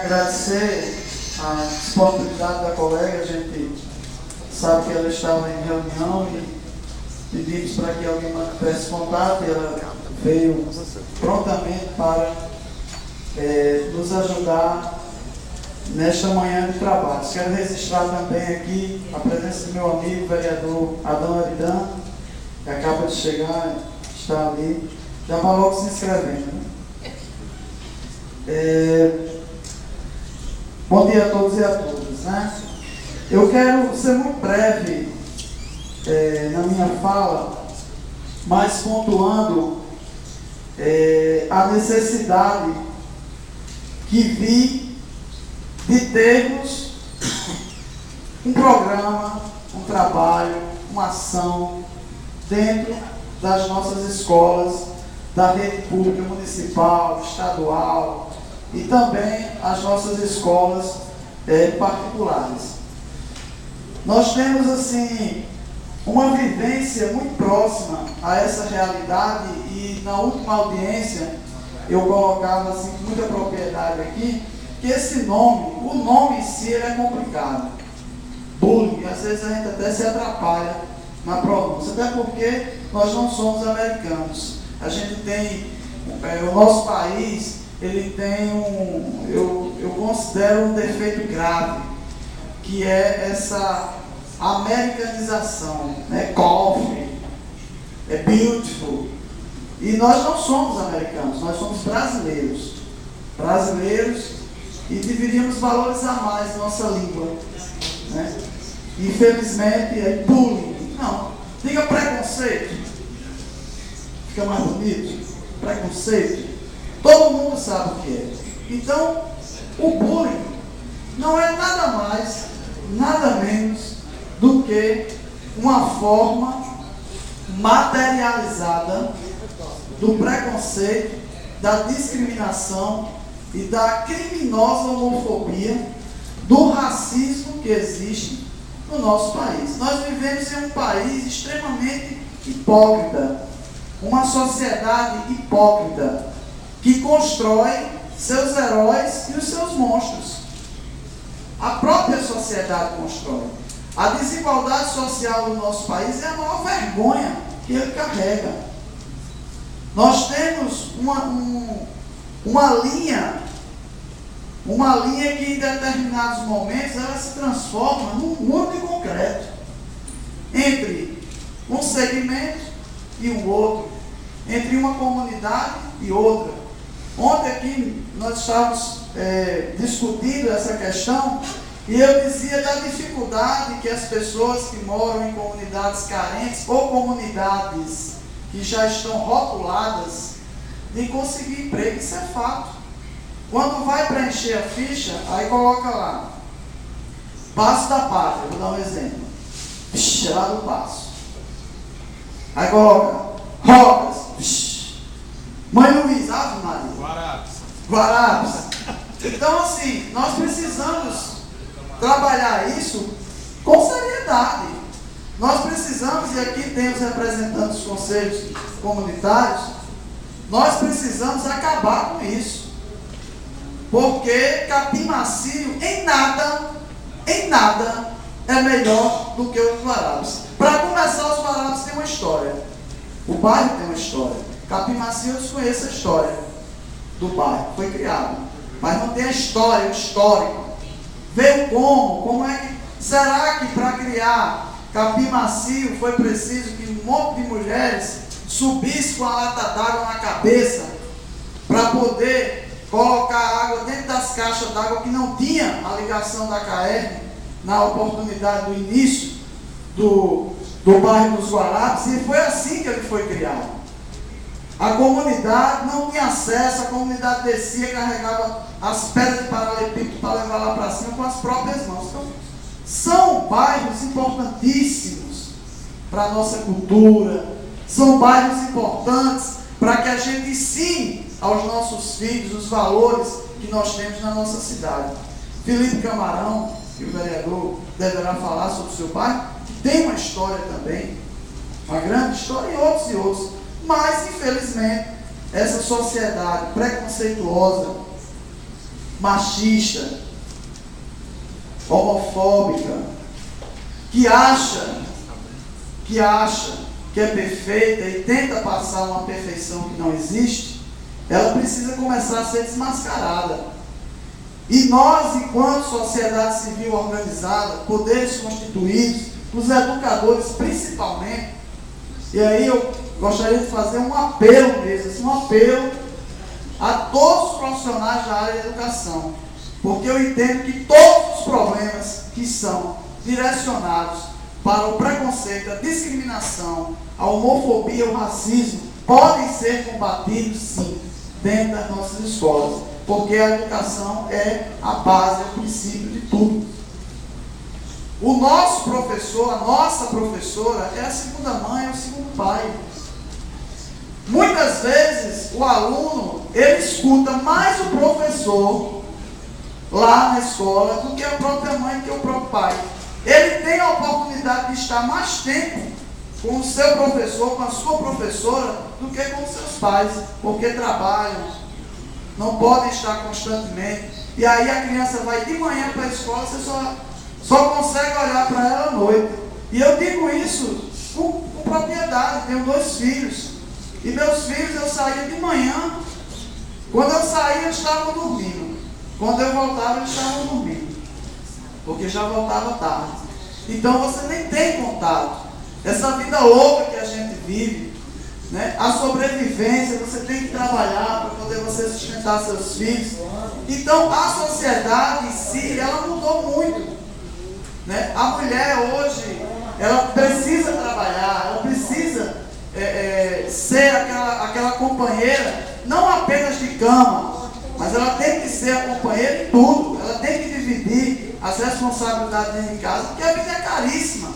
agradecer a disponibilidade da colega. A gente sabe que ela estava em reunião e pedimos para que alguém mantivesse contato, e ela veio prontamente para nos ajudar nesta manhã de trabalho. Quero registrar também aqui a presença do meu amigo, vereador Adão Aridan, que acaba de chegar, está ali, já vai logo se inscrevendo. Bom dia a todos e a todas, né? Eu quero ser muito breve na minha fala, mas pontuando a necessidade que vi de termos um programa, um trabalho, uma ação dentro das nossas escolas, da rede pública municipal, estadual e também as nossas escolas particulares. Nós temos, assim, uma vivência muito próxima a essa realidade, e na última audiência eu colocava assim, com muita propriedade aqui, que esse nome, o nome em si, ele é complicado. Bullying, às vezes a gente até se atrapalha na pronúncia, até porque nós não somos americanos. A gente tem, o nosso país, ele tem eu considero um defeito grave, que é essa americanização, né? Coffee, beautiful. E nós não somos americanos, nós somos brasileiros. Brasileiros, e deveríamos valorizar mais nossa língua, né? Infelizmente é bullying. Não, diga preconceito. Fica mais bonito. Preconceito. Todo mundo sabe o que é. Então, o bullying não é nada mais, nada menos do que uma forma materializada do preconceito, da discriminação e da criminosa homofobia, do racismo que existe no nosso país. Nós vivemos em um país extremamente hipócrita, uma sociedade hipócrita, que constrói seus heróis e os seus monstros. A própria sociedade constrói. A desigualdade social do nosso país é a maior vergonha que ele carrega. Nós temos uma linha que em determinados momentos ela se transforma num muro de concreto entre um segmento e um outro, entre uma comunidade e outra. Ontem aqui nós estávamos discutindo essa questão, e eu dizia da dificuldade que as pessoas que moram em comunidades carentes ou comunidades que já estão rotuladas de conseguir emprego. Isso é fato. Quando vai preencher a ficha, aí coloca lá Passo da Pátria, vou dar um exemplo. Lá do Passo. Aí coloca Rogas, Mãe Luiz, Ave Maria, Guarapes. Então, assim, nós precisamos trabalhar isso com seriedade. Nós precisamos, e aqui tem os representantes dos conselhos comunitários, nós precisamos acabar com isso. Porque capim macio em nada é melhor do que os Guarapes. Para começar, os Guarapes têm uma história. O bairro tem uma história. Capim macio, eu desconheço a história do bairro. Foi criado. Mas não tem a história, o histórico. Veio como é que... Será que para criar capim macio foi preciso que um monte de mulheres subissem com a lata d'água na cabeça para poder colocar água dentro das caixas d'água que não tinha a ligação da CAERN na oportunidade do início do bairro dos Guarapes? E foi assim que ele foi criado. A comunidade não tinha acesso, a comunidade descia, carregava as pedras de paralelepípedo para levar lá para cima com as próprias mãos. Então, são bairros importantíssimos para a nossa cultura, são bairros importantes para que a gente ensine aos nossos filhos os valores que nós temos na nossa cidade. Felipe Camarão, que o vereador deverá falar sobre o seu bairro, que tem uma história também, uma grande história, e outros. Mas, infelizmente, essa sociedade preconceituosa machista, homofóbica, que acha que é perfeita e tenta passar uma perfeição que não existe, ela precisa começar a ser desmascarada. E nós, enquanto sociedade civil organizada, poderes constituídos, os educadores principalmente, e aí eu gostaria de fazer um apelo mesmo, assim, um apelo a todos os profissionais da área de educação, porque eu entendo que todos os problemas que são direcionados para o preconceito, a discriminação, a homofobia, o racismo, podem ser combatidos sim, dentro das nossas escolas, porque a educação é a base, é o princípio de tudo. O nosso professor, a nossa professora, é a segunda mãe, é o segundo pai. Muitas vezes o aluno, ele escuta mais o professor lá na escola do que a própria mãe, do que o próprio pai. Ele tem a oportunidade de estar mais tempo com o seu professor, com a sua professora, do que com os seus pais, porque trabalham, não podem estar constantemente. E aí a criança vai de manhã para a escola, você só consegue olhar para ela à noite. E eu digo isso com propriedade, tenho 2 filhos. E meus filhos, eu saía de manhã, quando eu saía eles estavam dormindo. Quando eu voltava eles estavam dormindo, porque já voltava tarde. Então você nem tem contato. Essa vida louca que a gente vive, né? A sobrevivência, você tem que trabalhar para poder você sustentar seus filhos. Então a sociedade em si, ela mudou muito, né? A mulher hoje, ela precisa trabalhar, ela precisa ser aquela companheira, não apenas de cama, mas ela tem que ser a companheira em tudo. Ela tem que dividir as responsabilidades dentro de casa, porque a vida é caríssima.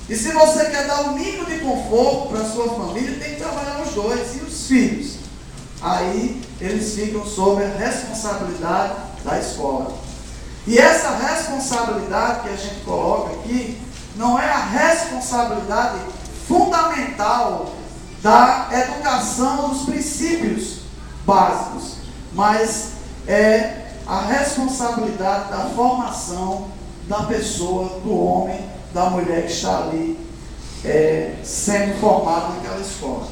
E se você quer dar o mínimo de conforto para a sua família, tem que trabalhar os 2. E os filhos? Aí eles ficam sob a responsabilidade da escola. E essa responsabilidade que a gente coloca aqui, não é a responsabilidade fundamental da educação dos princípios básicos, mas é a responsabilidade da formação da pessoa, do homem, da mulher que está ali sendo formado naquela escola.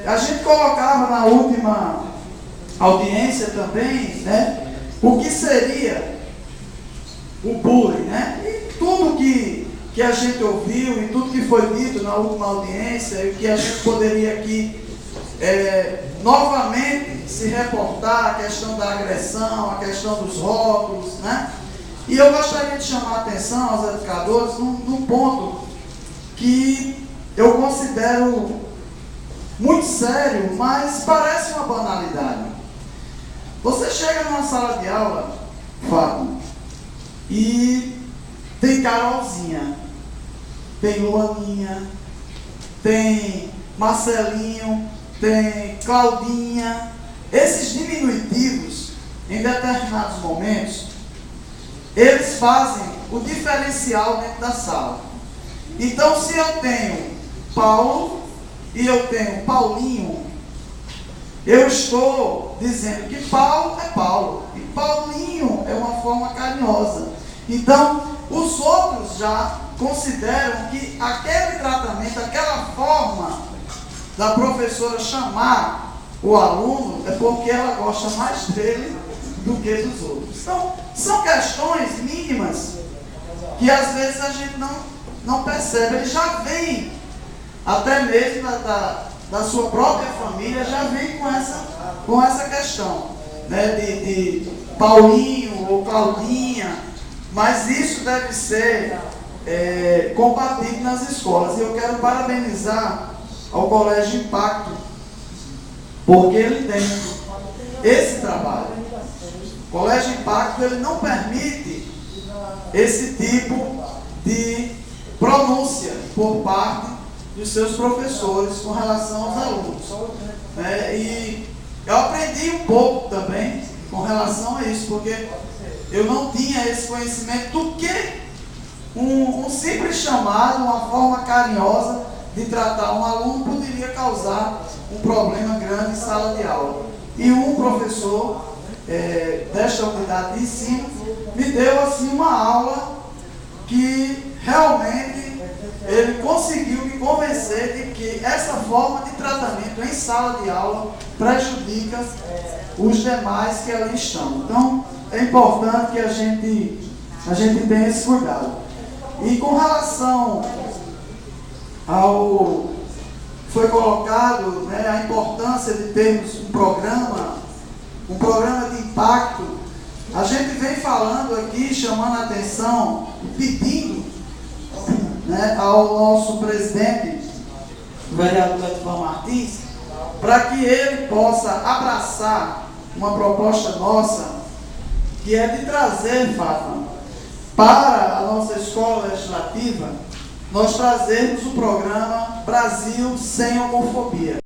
A gente colocava na última audiência também, né, o que seria o bullying, né? E tudo que a gente ouviu e tudo que foi dito na última audiência e que a gente poderia aqui novamente se reportar, a questão da agressão, a questão dos rótulos, né? E eu gostaria de chamar a atenção aos educadores num ponto que eu considero muito sério, mas parece uma banalidade. Você chega numa sala de aula, Fábio, e tem Carolzinha, tem Luaninha, tem Marcelinho, tem Claudinha. Esses diminutivos, em determinados momentos, eles fazem o diferencial dentro da sala. Então, se eu tenho Paulo e eu tenho Paulinho, eu estou dizendo que Paulo é Paulo e Paulinho é uma forma carinhosa. Então, os outros já consideram que aquele tratamento, aquela forma da professora chamar o aluno é porque ela gosta mais dele do que dos outros. Então, são questões mínimas que às vezes a gente não percebe. Ele já vem, até mesmo da sua própria família, já vem com essa questão, né, de Paulinho ou Claudinha, mas isso deve ser combatido nas escolas. E eu quero parabenizar ao Colégio Impacto, porque ele tem esse trabalho. O Colégio Impacto, ele não permite esse tipo de pronúncia por parte dos seus professores com relação aos alunos. E eu aprendi um pouco também com relação a isso, porque eu não tinha esse conhecimento do que um simples chamado, uma forma carinhosa de tratar um aluno poderia causar um problema grande em sala de aula. E um professor, desta unidade de ensino, me deu assim uma aula que realmente ele conseguiu me convencer de que essa forma de tratamento em sala de aula prejudica os demais que ali estão. Então, é importante que a gente tenha esse cuidado. E com relação ao foi colocado, né, a importância de termos um programa de impacto, a gente vem falando aqui, chamando a atenção, pedindo, né, ao nosso presidente, o vereador Edvan Martins, para que ele possa abraçar uma proposta nossa, que é de trazer, Fátima, para a nossa escola legislativa, nós trazermos o programa Brasil Sem Homofobia.